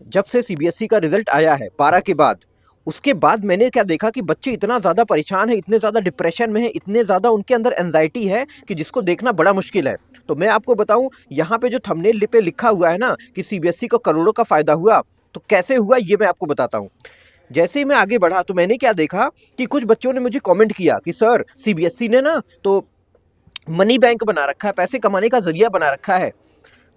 जब से सीबीएसई का रिजल्ट आया है 12 के बाद, उसके बाद मैंने क्या देखा कि बच्चे इतना ज़्यादा परेशान है, इतने ज़्यादा डिप्रेशन में है, इतने ज़्यादा उनके अंदर एंजाइटी है कि जिसको देखना बड़ा मुश्किल है। तो मैं आपको बताऊं, यहाँ पे जो थंबनेल पे लिखा हुआ है ना कि सीबीएसई को करोड़ों का फायदा हुआ, तो कैसे हुआ ये मैं आपको बताता हूँ। जैसे ही मैं आगे बढ़ा तो मैंने क्या देखा कि कुछ बच्चों ने मुझे कमेंट किया कि सर सीबीएसई ने ना तो मनी बैंक बना रखा है, पैसे कमाने का जरिया बना रखा है।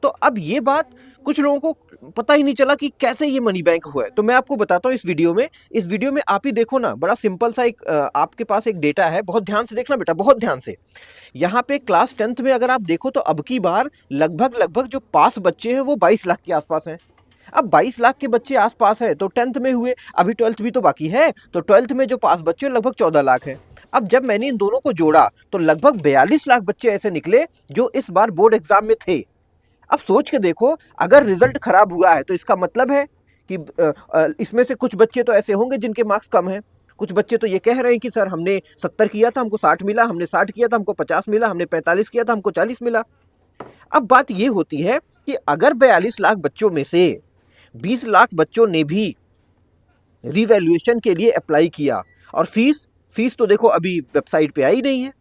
तो अब ये बात कुछ लोगों को पता ही नहीं चला कि कैसे ये मनी बैंक हुआ है। तो मैं आपको बताता हूँ इस वीडियो में आप ही देखो ना, बड़ा सिंपल सा एक आपके पास एक डेटा है, बहुत ध्यान से देखना बेटा, बहुत ध्यान से। यहाँ पे क्लास 10th में अगर आप देखो तो अब की बार लगभग लगभग जो पास बच्चे हैं वो 22 लाख के आसपास हैं। अब 22 लाख के बच्चे आसपास है तो 10th में हुए, अभी 12th भी तो बाकी है, तो 12th में जो पास बच्चे लगभग 14 लाख है। अब जब मैंने इन दोनों को जोड़ा तो लगभग 42 लाख बच्चे ऐसे निकले जो इस बार बोर्ड एग्जाम में थे। अब सोच के देखो, अगर रिजल्ट खराब हुआ है तो इसका मतलब है कि इसमें से कुछ बच्चे तो ऐसे होंगे जिनके मार्क्स कम हैं। कुछ बच्चे तो ये कह रहे हैं कि सर हमने 70 किया था हमको 60 मिला, हमने 60 किया था हमको 50 मिला, हमने 45 किया था हमको 40 मिला। अब बात ये होती है कि अगर 42 लाख बच्चों में से 20 लाख बच्चों ने भी रिवैल्यूएशन के लिए अप्लाई किया, और फीस तो देखो अभी वेबसाइट पे आई नहीं है,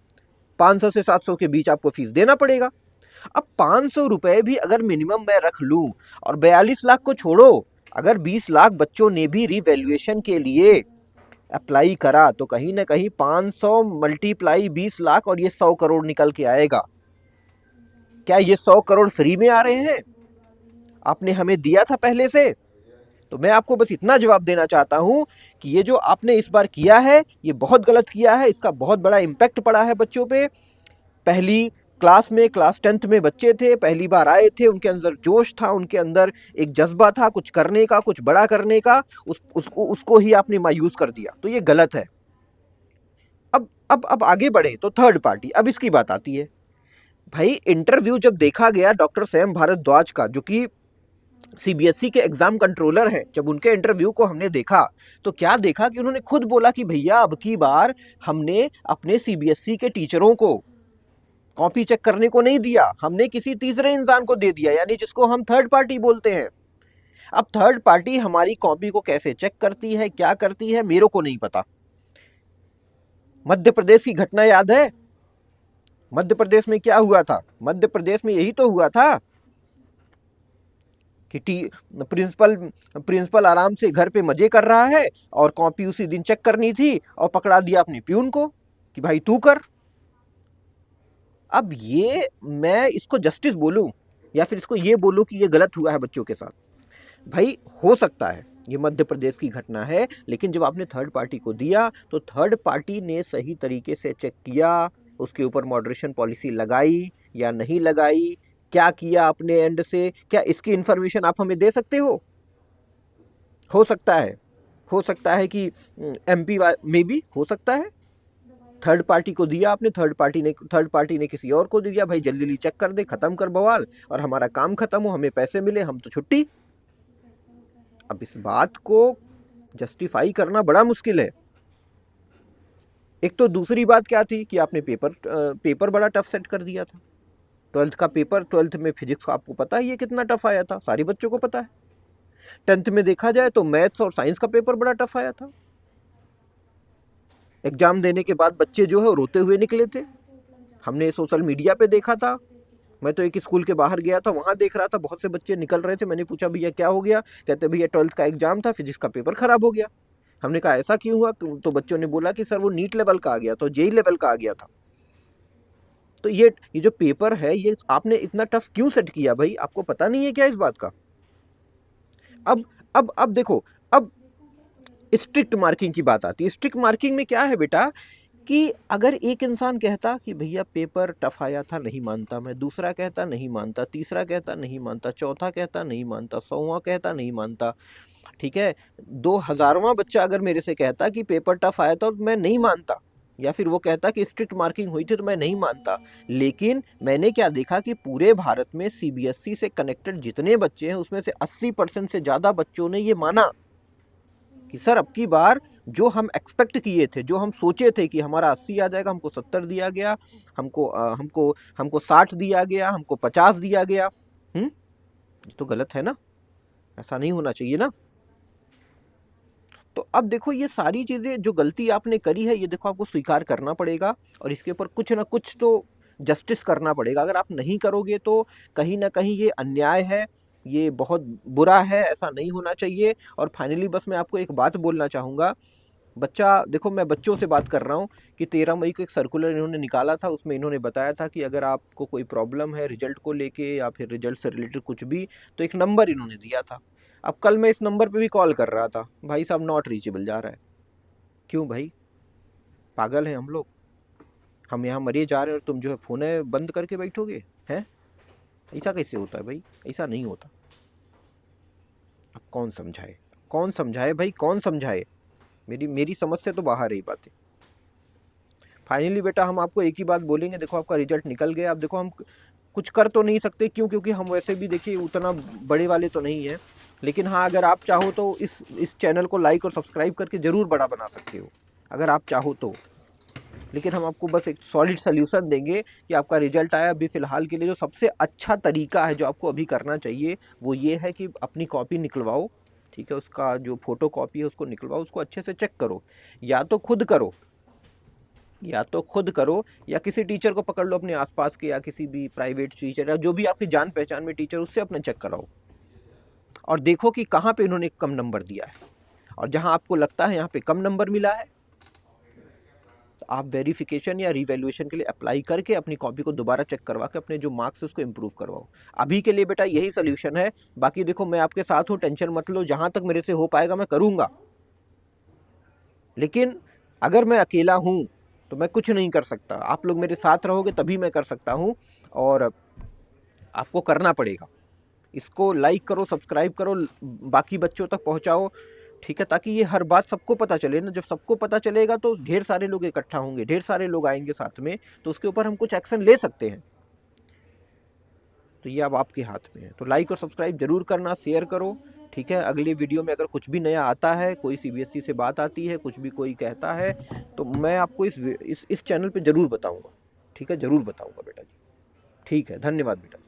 500 से 700 के बीच आपको फीस देना पड़ेगा। अब 500 रुपए भी अगर मिनिमम मैं रख लूं, और 42 लाख को छोड़ो, अगर 20 लाख बच्चों ने भी रिवैल्यूएशन के लिए अप्लाई करा तो कहीं ना कहीं 500 मल्टीप्लाई 20 लाख और ये 100 करोड़ निकल के आएगा। क्या ये 100 करोड़ फ्री में आ रहे हैं? आपने हमें दिया था पहले से। तो मैं आपको बस इतना जवाब देना चाहता हूं कि ये जो आपने इस बार किया है ये बहुत गलत किया है, इसका बहुत बड़ा इम्पैक्ट पड़ा है बच्चों पे। पहली क्लास में, क्लास 10th में बच्चे थे, पहली बार आए थे, उनके अंदर जोश था, उनके अंदर एक जज्बा था कुछ करने का, कुछ बड़ा करने का, उसको ही आपने मायूस कर दिया, तो ये गलत है। अब आगे बढ़े तो थर्ड पार्टी, अब इसकी बात आती है। भाई इंटरव्यू जब देखा गया डॉक्टर सैम भारद्वाज का, जो कि सीबीएसई के एग्जाम कंट्रोलर हैं, जब उनके इंटरव्यू को हमने देखा तो क्या देखा कि उन्होंने खुद बोला कि भैया अब की बार हमने अपने सीबीएसई के टीचरों को कॉपी चेक करने को नहीं दिया, हमने किसी तीसरे इंसान को दे दिया, यानी जिसको हम थर्ड पार्टी बोलते हैं। अब थर्ड पार्टी हमारी कॉपी को कैसे चेक करती है, क्या करती है, मेरे को नहीं पता। मध्य प्रदेश की घटना याद है? मध्य प्रदेश में क्या हुआ था? मध्य प्रदेश में यही तो हुआ था कि प्रिंसिपल आराम से घर पे मजे कर रहा है और कॉपी उसी दिन चेक करनी थी और पकड़ा दिया अपने प्यून को कि भाई तू कर। अब ये मैं इसको जस्टिस बोलूं या फिर इसको ये बोलूं कि ये गलत हुआ है बच्चों के साथ? भाई हो सकता है ये मध्य प्रदेश की घटना है, लेकिन जब आपने थर्ड पार्टी को दिया तो थर्ड पार्टी ने सही तरीके से चेक किया, उसके ऊपर मॉडरेशन पॉलिसी लगाई या नहीं लगाई, क्या किया अपने एंड से, क्या इसकी इंफॉर्मेशन आप हमें दे सकते हो? हो सकता है कि एमपी में भी हो सकता है थर्ड पार्टी को दिया आपने, थर्ड पार्टी ने किसी और को दे दिया, भाई जल्दी जल्दी चेक कर दे, खत्म कर बवाल और हमारा काम खत्म हो, हमें पैसे मिले, हम तो छुट्टी। अब इस बात को जस्टिफाई करना बड़ा मुश्किल है। एक तो दूसरी बात क्या थी कि आपने पेपर बड़ा टफ सेट कर दिया था। 12th का पेपर, 12th में फिजिक्स का आपको पता है ये कितना टफ आया था, सारे बच्चों को पता है। 10th में देखा जाए तो मैथ्स और साइंस का पेपर बड़ा टफ आया था। एग्जाम देने के बाद बच्चे जो है रोते हुए निकले थे, हमने सोशल मीडिया पे देखा था। मैं तो एक स्कूल के बाहर गया था, वहां देख रहा था बहुत से बच्चे निकल रहे थे। मैंने पूछा भैया क्या हो गया? कहते भैया 12th का एग्जाम था, फिजिक्स का पेपर खराब हो गया। हमने कहा ऐसा क्यों हुआ? तो बच्चों ने बोला कि सर वो नीट लेवल का आ गया था, जेई लेवल का आ गया था। तो ये जो पेपर है ये आपने इतना टफ क्यों सेट किया भाई? आपको पता नहीं है क्या इस बात का? अब देखो, अब स्ट्रिक्ट मार्किंग की बात आती है। स्ट्रिक्ट मार्किंग में क्या है बेटा कि अगर एक इंसान कहता कि भैया पेपर टफ आया था, नहीं मानता मैं, दूसरा कहता नहीं मानता, तीसरा कहता नहीं मानता, चौथा कहता नहीं मानता, 100वां कहता नहीं मानता, ठीक है, 2000वां बच्चा अगर मेरे से कहता कि पेपर टफ आया था तो मैं नहीं मानता, या फिर वो कहता कि स्ट्रिक्ट मार्किंग हुई थी तो मैं नहीं मानता। लेकिन मैंने क्या देखा कि पूरे भारत में सीबीएसई से कनेक्टेड जितने बच्चे हैं उसमें से 80% से ज़्यादा बच्चों ने ये माना कि सर अब की बार जो हम एक्सपेक्ट किए थे, जो हम सोचे थे कि हमारा 80 आ जाएगा, हमको 70 दिया गया, हमको 60 दिया गया, हमको 50 दिया गया। ये तो गलत है ना? ऐसा नहीं होना चाहिए ना। तो अब देखो ये सारी चीज़ें जो गलती आपने करी है, ये देखो आपको स्वीकार करना पड़ेगा और इसके ऊपर कुछ ना कुछ तो जस्टिस करना पड़ेगा। अगर आप नहीं करोगे तो कहीं ना कहीं ये अन्याय है, ये बहुत बुरा है, ऐसा नहीं होना चाहिए। और फाइनली बस मैं आपको एक बात बोलना चाहूँगा, बच्चा देखो, मैं बच्चों से बात कर रहा हूँ कि 13 मई को एक सर्कुलर इन्होंने निकाला था, उसमें इन्होंने बताया था कि अगर आपको कोई प्रॉब्लम है रिजल्ट को लेके या फिर रिजल्ट से रिलेटेड कुछ भी, तो एक नंबर इन्होंने दिया था। अब कल मैं इस नंबर पे भी कॉल कर रहा था, भाई साहब नॉट रीचेबल जा रहा है। क्यों भाई, पागल हैं हम लोग? हम यहाँ मरे जा रहे हैं और तुम जो है फ़ोन बंद करके बैठोगे? हैं, ऐसा कैसे होता है भाई? ऐसा नहीं होता। अब कौन समझाए, कौन समझाए भाई, कौन समझाए? मेरी मेरी समझ से तो बाहर है ये बातें। फाइनली बेटा हम आपको एक ही बात बोलेंगे, देखो आपका रिजल्ट निकल गया। अब देखो हम कुछ कर तो नहीं सकते, क्यों? क्योंकि हम वैसे भी देखिए उतना बड़े वाले तो नहीं हैं। लेकिन हाँ, अगर आप चाहो तो इस चैनल को लाइक और सब्सक्राइब करके ज़रूर बड़ा बना सकते हो, अगर आप चाहो तो। लेकिन हम आपको बस एक सॉलिड सल्यूशन देंगे कि आपका रिजल्ट आया। अभी फ़िलहाल के लिए जो सबसे अच्छा तरीका है जो आपको अभी करना चाहिए, वो ये है कि अपनी कॉपी निकलवाओ, ठीक है? उसका जो फ़ोटो कॉपी है उसको निकलवाओ, उसको अच्छे से चेक करो। या तो खुद करो, या तो खुद करो, या किसी टीचर को पकड़ लो अपने आसपास के, या किसी भी प्राइवेट टीचर या जो भी आपकी जान पहचान में टीचर, उससे अपने चेक कराओ और देखो कि कहाँ पे इन्होंने कम नंबर दिया है। और जहाँ आपको लगता है यहाँ पे कम नंबर मिला है, तो आप वेरिफिकेशन या रिवैल्यूएशन के लिए अप्लाई करके अपनी कॉपी को दोबारा चेक करवा के अपने जो मार्क्स है उसको इम्प्रूव करवाओ। अभी के लिए बेटा यही सोल्यूशन है। बाकी देखो मैं आपके साथ हूँ, टेंशन मत लो, जहाँ तक मेरे से हो पाएगा मैं करूँगा। लेकिन अगर मैं अकेला हूँ तो मैं कुछ नहीं कर सकता, आप लोग मेरे साथ रहोगे तभी मैं कर सकता हूँ। और आपको करना पड़ेगा, इसको लाइक करो, सब्सक्राइब करो, बाकी बच्चों तक पहुँचाओ, ठीक है? ताकि ये हर बात सबको पता चले ना। जब सबको पता चलेगा तो ढेर सारे लोग इकट्ठा होंगे, ढेर सारे लोग आएंगे साथ में, तो उसके ऊपर हम कुछ एक्शन ले सकते हैं। तो ये अब आपके हाथ में है। तो लाइक और सब्सक्राइब जरूर करना, शेयर करो, ठीक है? अगली वीडियो में अगर कुछ भी नया आता है, कोई सीबीएसई से बात आती है, कुछ भी कोई कहता है, तो मैं आपको इस चैनल पे ज़रूर बताऊंगा, ठीक है? ज़रूर बताऊंगा बेटा जी। ठीक है, धन्यवाद बेटा।